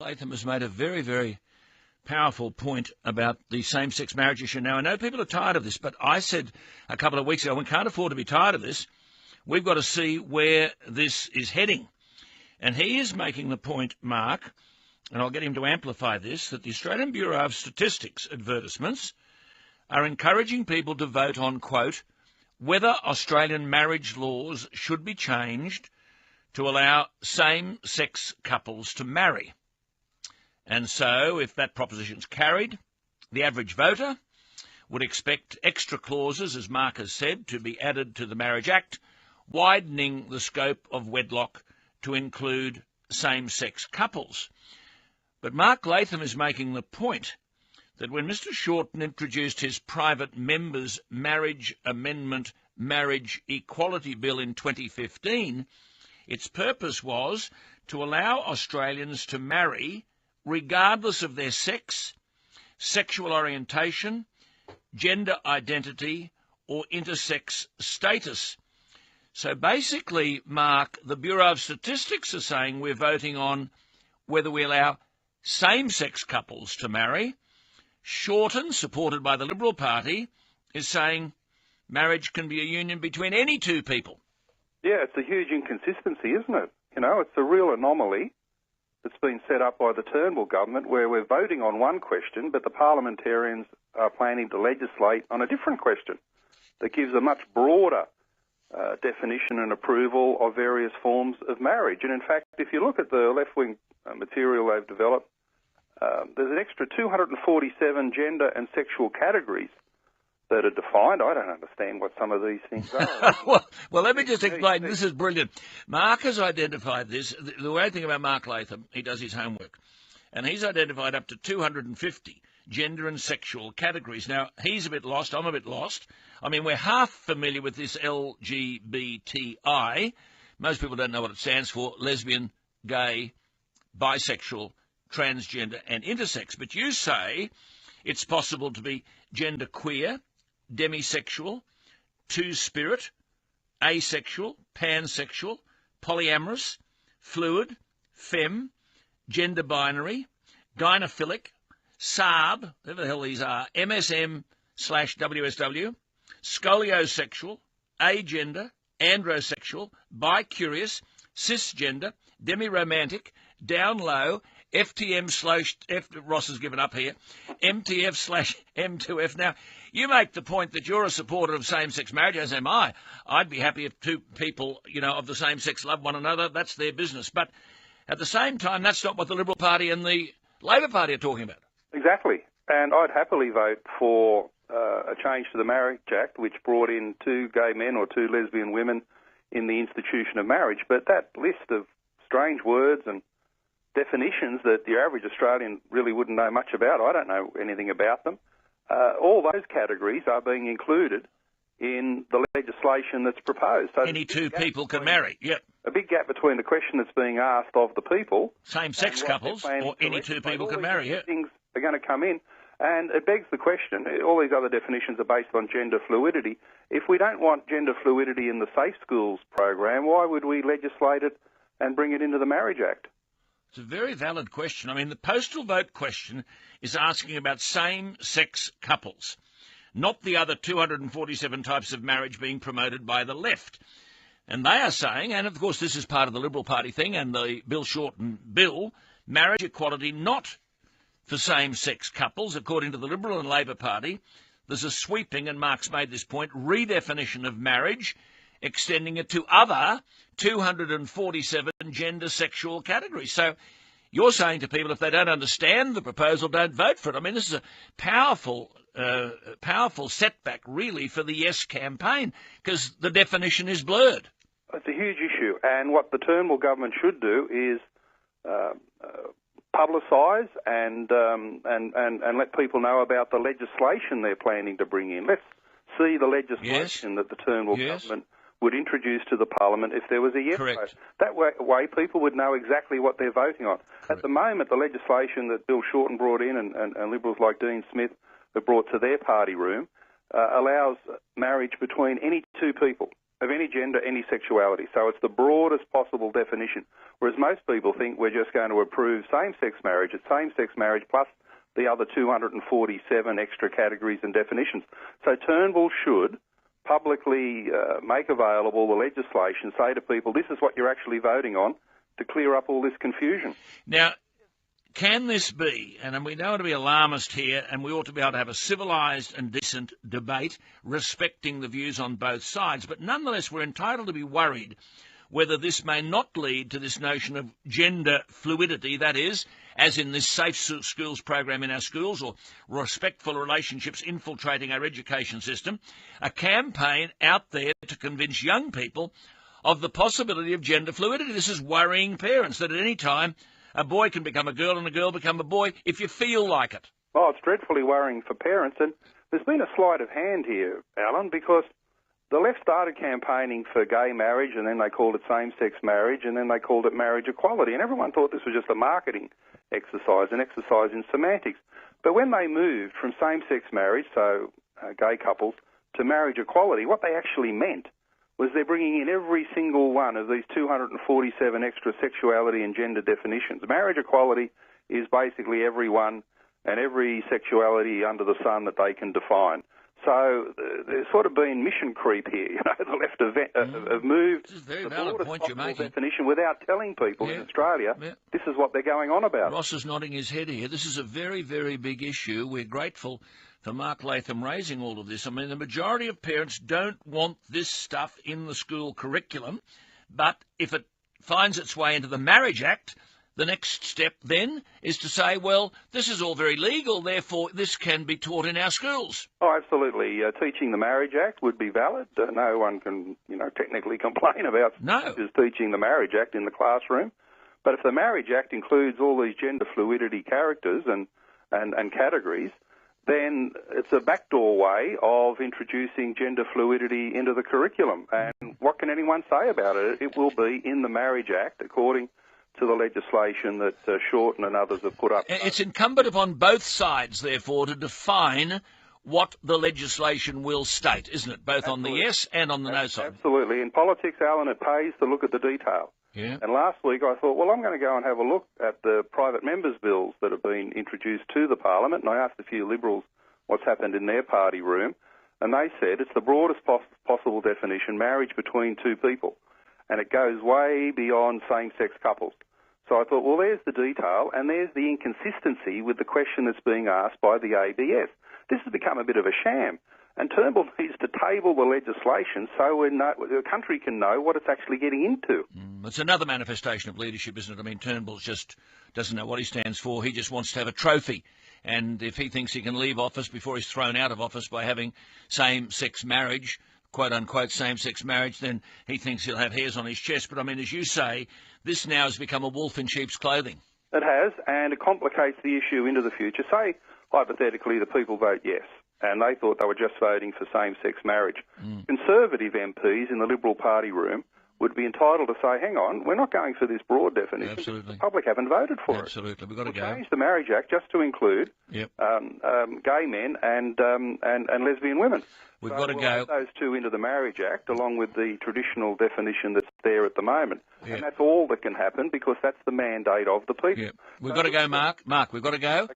Latham has made a very, very powerful point about the same-sex marriage issue. Now, I know people are tired of this, but I said a couple of weeks ago, we can't afford to be tired of this. We've got to see where this is heading. And he is making the point, Mark, and I'll get him to amplify this, that the Australian Bureau of Statistics advertisements are encouraging people to vote on, quote, whether Australian marriage laws should be changed to allow same-sex couples to marry. And so, if that proposition's carried, the average voter would expect extra clauses, as Mark has said, to be added to the Marriage Act, widening the scope of wedlock to include same-sex couples. But Mark Latham is making the point that when Mr. Shorten introduced his private members' marriage amendment marriage equality bill in 2015, its purpose was to allow Australians to marry regardless of their sex, sexual orientation, gender identity, or intersex status. So basically, Mark, the Bureau of Statistics are saying we're voting on whether we allow same-sex couples to marry. Shorten, supported by the Liberal Party, is saying marriage can be a union between any two people. Yeah, it's a huge inconsistency, isn't it? You know, it's a real anomaly that's been set up by the Turnbull government where we're voting on one question, but the parliamentarians are planning to legislate on a different question that gives a much broader definition and approval of various forms of marriage. And in fact, if you look at the left-wing material they've developed, there's an extra 247 gender and sexual categories that are defined. I don't understand what some of these things are. well, let me just explain. This is brilliant. Mark has identified this. The way I think about Mark Latham, he does his homework, and he's identified up to 250 gender and sexual categories. Now, he's a bit lost. I'm a bit lost. I mean, we're half familiar with this LGBTI. Most people don't know what it stands for: lesbian, gay, bisexual, transgender, and intersex. But you say it's possible to be genderqueer, demisexual, two-spirit, asexual, pansexual, polyamorous, fluid, femme, gender binary, gynophilic, SARB, whatever the hell these are, MSM/WSW, scoliosexual, agender, androsexual, bicurious, cisgender, demiromantic, down low, Ross has given up here, MTF/M2F. Now, you make the point that you're a supporter of same-sex marriage, as am I. I'd be happy if two people, of the same sex love one another. That's their business. But at the same time, that's not what the Liberal Party and the Labor Party are talking about. Exactly. And I'd happily vote for a change to the Marriage Act, which brought in two gay men or two lesbian women in the institution of marriage. But that list of strange words and definitions that the average Australian really wouldn't know much about, I don't know anything about them, all those categories are being included in the legislation that's proposed. So any two people can marry, yep. A big gap between the question that's being asked of the people... Same-sex couples, or any two people can marry, yeah. Things are going to come in, and it begs the question, all these other definitions are based on gender fluidity. If we don't want gender fluidity in the Safe Schools program, why would we legislate it and bring it into the Marriage Act? It's a very valid question. I mean, the postal vote question is asking about same-sex couples, not the other 247 types of marriage being promoted by the left. And they are saying, and of course this is part of the Liberal Party thing and the Bill Shorten bill, marriage equality not for same-sex couples. According to the Liberal and Labor Party, there's a sweeping, and Mark's made this point, redefinition of marriage, extending it to other 247 gender sexual categories. So you're saying to people, if they don't understand the proposal, don't vote for it. I mean, this is a powerful setback, really, for the Yes campaign, because the definition is blurred. It's a huge issue, and what the Turnbull government should do is publicise and let people know about the legislation they're planning to bring in. Let's see the legislation that the Turnbull government would introduce to the Parliament if there was a yes vote. That way people would know exactly what they're voting on. Correct. At the moment, the legislation that Bill Shorten brought in and Liberals like Dean Smith have brought to their party room allows marriage between any two people. of any gender, any sexuality. So it's the broadest possible definition, whereas most people think we're just going to approve same-sex marriage. It's same-sex marriage plus the other 247 extra categories and definitions. So Turnbull should publicly make available the legislation, say to people, this is what you're actually voting on, to clear up all this confusion. Now, can this be, and we don't want to be alarmist here, and we ought to be able to have a civilised and decent debate respecting the views on both sides, but nonetheless we're entitled to be worried whether this may not lead to this notion of gender fluidity, that is, as in this Safe Schools program in our schools, or respectful relationships infiltrating our education system, a campaign out there to convince young people of the possibility of gender fluidity. This is worrying parents, that at any time a boy can become a girl and a girl become a boy if you feel like it. Oh, it's dreadfully worrying for parents, and there's been a sleight of hand here, Alan, because the left started campaigning for gay marriage, and then they called it same-sex marriage, and then they called it marriage equality, and everyone thought this was just a marketing exercise, an exercise in semantics. But when they moved from same-sex marriage, so gay couples, to marriage equality, what they actually meant was they're bringing in every single one of these 247 extra sexuality and gender definitions. Marriage equality is basically every one and every sexuality under the sun that they can define. So there's sort of been mission creep here. You know, the left have moved the broadest possible definition without telling people in Australia this is what they're going on about. Ross is nodding his head here. This is a very, very big issue. We're grateful for Mark Latham raising all of this. I mean, the majority of parents don't want this stuff in the school curriculum, but if it finds its way into the Marriage Act, the next step then is to say, well, this is all very legal, therefore this can be taught in our schools. Oh, absolutely. Teaching the Marriage Act would be valid. No one can, technically complain about just teaching the Marriage Act in the classroom. But if the Marriage Act includes all these gender fluidity characters and categories, then it's a backdoor way of introducing gender fluidity into the curriculum. And what can anyone say about it? It will be in the Marriage Act, according to the legislation that Shorten and others have put up. It's incumbent upon both sides, therefore, to define what the legislation will state, isn't it? Both on the yes and on the no side. Absolutely. In politics, Alan, it pays to look at the detail. Yeah. And last week I thought, well, I'm going to go and have a look at the private members' bills that have been introduced to the Parliament, and I asked a few Liberals what's happened in their party room, and they said it's the broadest possible definition, marriage between two people, and it goes way beyond same-sex couples. So I thought, well, there's the detail, and there's the inconsistency with the question that's being asked by the ABS. This has become a bit of a sham. And Turnbull needs to table the legislation so the country can know what it's actually getting into. It's another manifestation of leadership, isn't it? I mean, Turnbull just doesn't know what he stands for. He just wants to have a trophy. And if he thinks he can leave office before he's thrown out of office by having same-sex marriage, quote-unquote same-sex marriage, then he thinks he'll have hairs on his chest. But, I mean, as you say, this now has become a wolf in sheep's clothing. It has, and it complicates the issue into the future. Say, hypothetically, the people vote yes, and they thought they were just voting for same-sex marriage. Conservative MPs in the Liberal Party room would be entitled to say, hang on, we're not going for this broad definition. Absolutely. The public haven't voted for it. Absolutely. We've got to go. Change the Marriage Act just to include gay men and lesbian women. We've got to go. Add those two into the Marriage Act, along with the traditional definition that's there at the moment. And that's all that can happen because that's the mandate of the people. We've got to go, Mark. Mark, we've got to go.